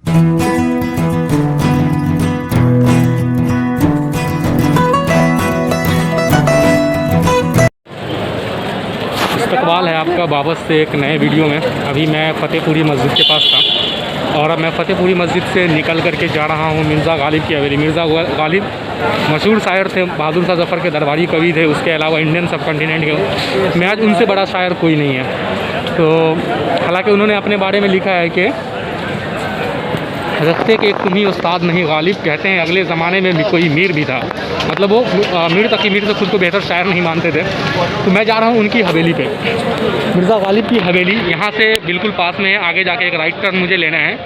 इस्तकबाल है आपका वापस से एक नए वीडियो में। अभी मैं फ़तेहपुरी मस्जिद के पास था और अब मैं फ़तेहपुरी मस्जिद से निकल करके जा रहा हूँ मिर्ज़ा गालिब की हवेली। मिर्ज़ा गालिब मशहूर शायर थे, बहादुर शाह ज़फ़र के दरबारी कवि थे। उसके अलावा इंडियन सब कॉन्टिनेंट के में आज उनसे बड़ा शायर कोई नहीं है। तो हालांकि उन्होंने अपने बारे में लिखा है कि रस्ते के एक तुम ही उस्ताद नहीं गालिब, कहते हैं अगले ज़माने में भी कोई मीर भी था। मतलब वो मीर से खुद को बेहतर शायर नहीं मानते थे। तो मैं जा रहा हूँ उनकी हवेली पे, मिर्ज़ा गालिब की हवेली। यहाँ से बिल्कुल पास में है, आगे जाके एक राइट टर्न मुझे लेना है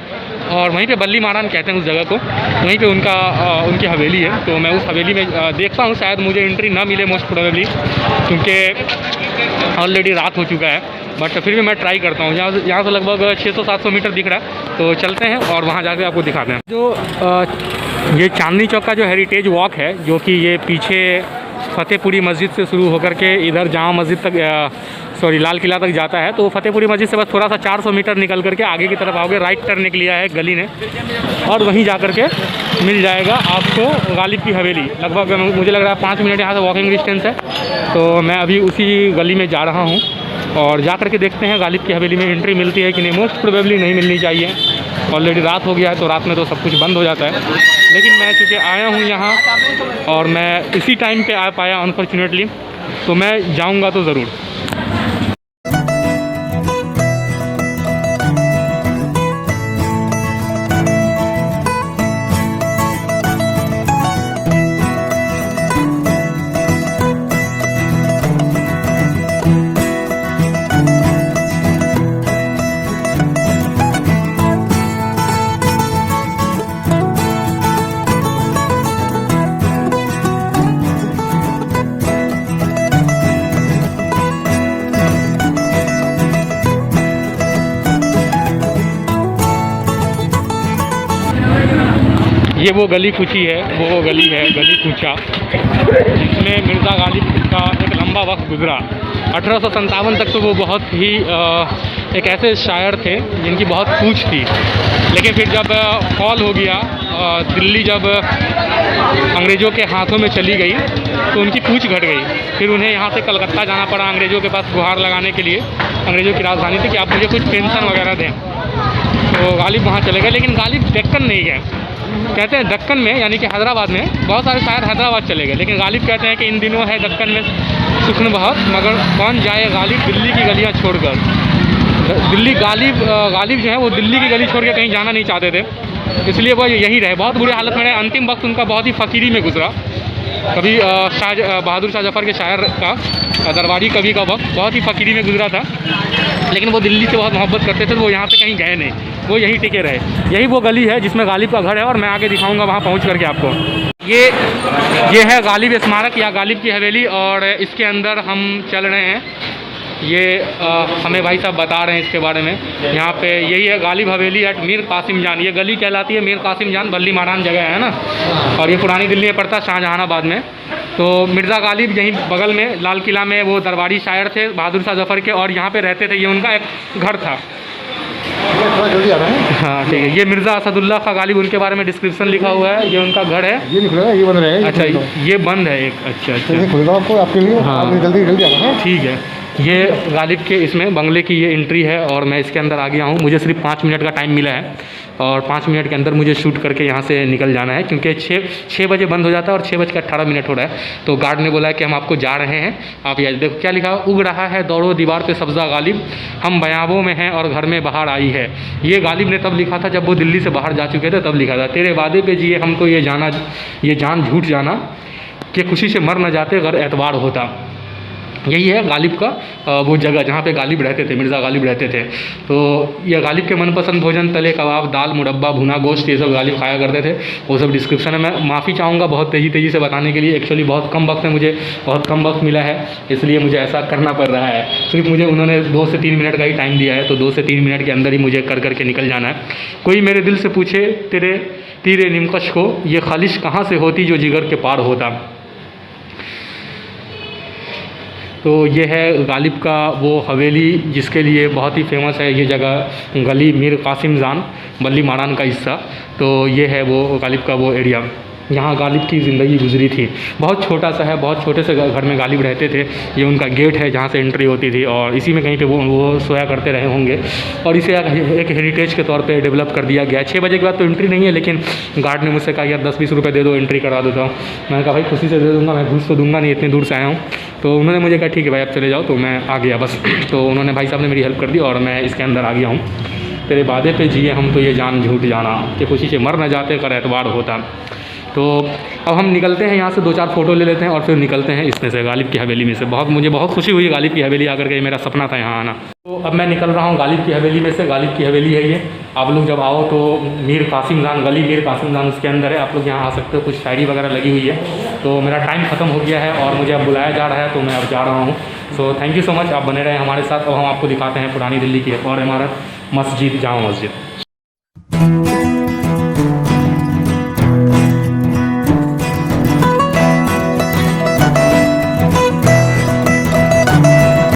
और वहीं पे बल्ली मारान कहते हैं उस जगह को, वहीं पे उनकी हवेली है। तो मैं उस हवेली में देखता हूँ, शायद मुझे एंट्री ना मिले मोस्ट प्रोबेबली, क्योंकि ऑलरेडी रात हो चुका है। बट फिर भी मैं ट्राई करता हूँ। यहाँ से लगभग 600-700 मीटर दिख रहा है, तो चलते हैं और वहाँ जाके आपको दिखाते हैं। जो ये चांदनी चौक का जो हेरिटेज वॉक है, जो कि ये पीछे फ़तेहपुरी मस्जिद से शुरू होकर के इधर जामा मस्जिद तक लाल किला तक जाता है। तो फ़तेहपुरी मस्जिद से बस थोड़ा सा 400 मीटर निकल करके आगे की तरफ आओगे, राइट टर्न लिया है गली ने, और वहीं जा कर के मिल जाएगा आपको गालिब की हवेली। लगभग मुझे लग रहा है 5 मिनट यहाँ से वॉकिंग डिस्टेंस है। तो मैं अभी उसी गली में जा रहा हूँ और जा कर के देखते हैं गालिब की हवेली में एंट्री मिलती है कि नहीं। मोस्ट प्रोबेबली नहीं मिलनी चाहिए, ऑलरेडी रात हो गया है, तो रात में तो सब कुछ बंद हो जाता है। लेकिन मैं चूँकि आया हूँ यहाँ और मैं इसी टाइम पे आ पाया अनफॉर्चुनेटली, तो मैं जाऊँगा तो ज़रूर। ये वो गली कूची है, वो गली है गली कूचा, जिसमें मिर्ज़ा गालिब का एक लंबा वक्त गुजरा। 1857 तक तो वो बहुत ही एक ऐसे शायर थे जिनकी बहुत पूछ थी। लेकिन फिर जब फॉल हो गया, दिल्ली जब अंग्रेज़ों के हाथों में चली गई तो उनकी पूछ घट गई। फिर उन्हें यहाँ से कलकत्ता जाना पड़ा अंग्रेज़ों के पास गुहार लगाने के लिए। अंग्रेज़ों की राजधानी थी कि आप मुझे कुछ पेंशन वगैरह दें। तो गालिब वहाँ चले गए, लेकिन गालिब दक्कन नहीं गए। कहते हैं दक्कन में, यानी कि हैदराबाद में बहुत सारे शायर हैदराबाद चले गए, लेकिन गालिब कहते हैं कि इन दिनों है दक्कन में सुकून बहुत, मगर कौन जाए गालिब दिल्ली की गलियाँ छोड़कर। दिल्ली गालिब जो है वो दिल्ली की गली छोड़ के कहीं जाना नहीं चाहते थे, इसलिए वो यहीं रहे। बहुत बुरी हालत में रहे। अंतिम वक्त उनका बहुत ही फ़कीरी में गुजरा। कभी बहादुर शाह ज़फ़र के शायर का दरबारी कवि का वक्त बहुत ही फ़कीरी में गुजरा था। लेकिन वो दिल्ली से बहुत मोहब्बत करते थे, तो वो यहाँ से कहीं गए नहीं, वो यहीं टिके रहे। यही वो गली है जिसमें गालिब का घर है और मैं आगे दिखाऊंगा वहाँ पहुँच करके आपको। ये है गालिब स्मारक या गालिब की हवेली और इसके अंदर हम चल रहे हैं। ये हमें भाई साहब बता रहे हैं इसके बारे में। यहाँ पे यही है गालिब हवेली एट मीर कासिम जान। ये गली कहलाती है मीर कासिम जान, बल्ली मारान जगह है ना, और ये पुरानी दिल्ली में पड़ता है, शाहजहानाबाद में। तो मिर्ज़ा गालिब यहीं बगल में लाल किला में वो दरबारी शायर थे बहादुर शाह ज़फ़र के, और यहाँ पे रहते थे। ये उनका एक घर था। हाँ ठीक है। ये मिर्ज़ा असदुल्ला खां गालिब, उनके बारे में डिस्क्रिप्शन लिखा हुआ है। ये उनका घर है। ये नहीं खुलेगा, ये बंद रहेगा। अच्छा ये बंद है एक। अच्छा खुलेगा आपको, आपके लिए। हाँ जल्दी आना। ठीक है। ये गालिब के इसमें बंगले की ये एंट्री है और मैं इसके अंदर आ गया हूँ। मुझे सिर्फ 5 मिनट का टाइम मिला है और 5 मिनट के अंदर मुझे शूट करके यहाँ से निकल जाना है, क्योंकि 6 बजे बंद हो जाता है और 6:18 हो रहा है। तो गार्ड ने बोला है कि हम आपको जा रहे हैं। आप ये देखो क्या लिखा, उग रहा है दौड़ो दीवार पे सब्ज़ा गालिब, हम बयाबों में हैं और घर में बाहर आई है। ये गालिब ने तब लिखा था जब वो दिल्ली से बाहर जा चुके थे, तब लिखा था। तेरे वादे पे जिए हमको ये जान झूठ जाना, कि खुशी से मर न जाते अगर एतबार होता। यही है गालिब का वो जगह जहाँ पे गालिब रहते थे, मिर्ज़ा गालिब रहते थे। तो ये गालिब के मनपसंद भोजन तले कबाब, दाल, मुरब्बा, भुना गोश्त, ये सब गालिब खाया करते थे। वो सब डिस्क्रिप्शन है। मैं माफ़ी चाहूँगा बहुत तेज़ी से बताने के लिए। एक्चुअली बहुत कम वक्त में मुझे बहुत कम वक्त मिला है, इसलिए मुझे ऐसा करना पड़ रहा है। सिर्फ मुझे उन्होंने 2 से 3 मिनट का ही टाइम दिया है, तो 2 से 3 मिनट के अंदर ही मुझे कर के निकल जाना है। कोई मेरे दिल से पूछे तेरे निमकश को, ये खालिश कहाँ से होती जो जिगर के पार होता। तो ये है गालिब का वो हवेली जिसके लिए बहुत ही फेमस है ये जगह, गली मीर कासिम जान बल्ली मारान का हिस्सा। तो ये है वो गालिब का वो एरिया, यहाँ गालिब की ज़िंदगी गुजरी थी। बहुत छोटा सा है, बहुत छोटे से घर में गालिब रहते थे। ये उनका गेट है जहाँ से एंट्री होती थी और इसी में कहीं पे वो सोया करते रहे होंगे और इसे एक हेरिटेज के तौर पे डेवलप कर दिया गया। 6 बजे के बाद तो एंट्री नहीं है, लेकिन गार्ड ने मुझसे कहा यार 10-20 रुपये दे दो, एंट्री करा देता हूँ। मैंने कहा भाई खुशी से दे दूँगा, मैं घूस तो दूँगा नहीं, इतनी दूर से आया हूँ। तो उन्होंने मुझे कहा ठीक है भाई आप चले जाओ, तो मैं आ गया बस। तो उन्होंने भाई साहब ने मेरी हेल्प कर दी और मैं इसके अंदर आ गया हूँ। तेरे वादे पे जिए हम तो ये जान झूठ जाना, कि खुशी से मर न जाते कर एतबार होता। तो अब हम निकलते हैं यहाँ से, 2-4 फ़ोटो ले लेते हैं और फिर निकलते हैं इसमें से, गालिब की हवेली में से। मुझे बहुत खुशी हुई गालिब की हवेली आकर के, मेरा सपना था यहाँ आना। तो अब मैं निकल रहा हूँ गालिब की हवेली में से। गालिब की हवेली है ये, आप लोग जब आओ तो मीर कासिम जान गली, मीर कासिम जान उसके अंदर है, आप लोग यहाँ आ सकते हो। कुछ शायरी वगैरह लगी हुई है। तो मेरा टाइम ख़त्म हो गया है और मुझे अब बुलाया जा रहा है, तो मैं अब जा रहा हूँ। So thank you so much, आप बने रहें हमारे साथ। और हम आपको दिखाते हैं पुरानी दिल्ली की एक और इमारत, मस्जिद, जामा मस्जिद।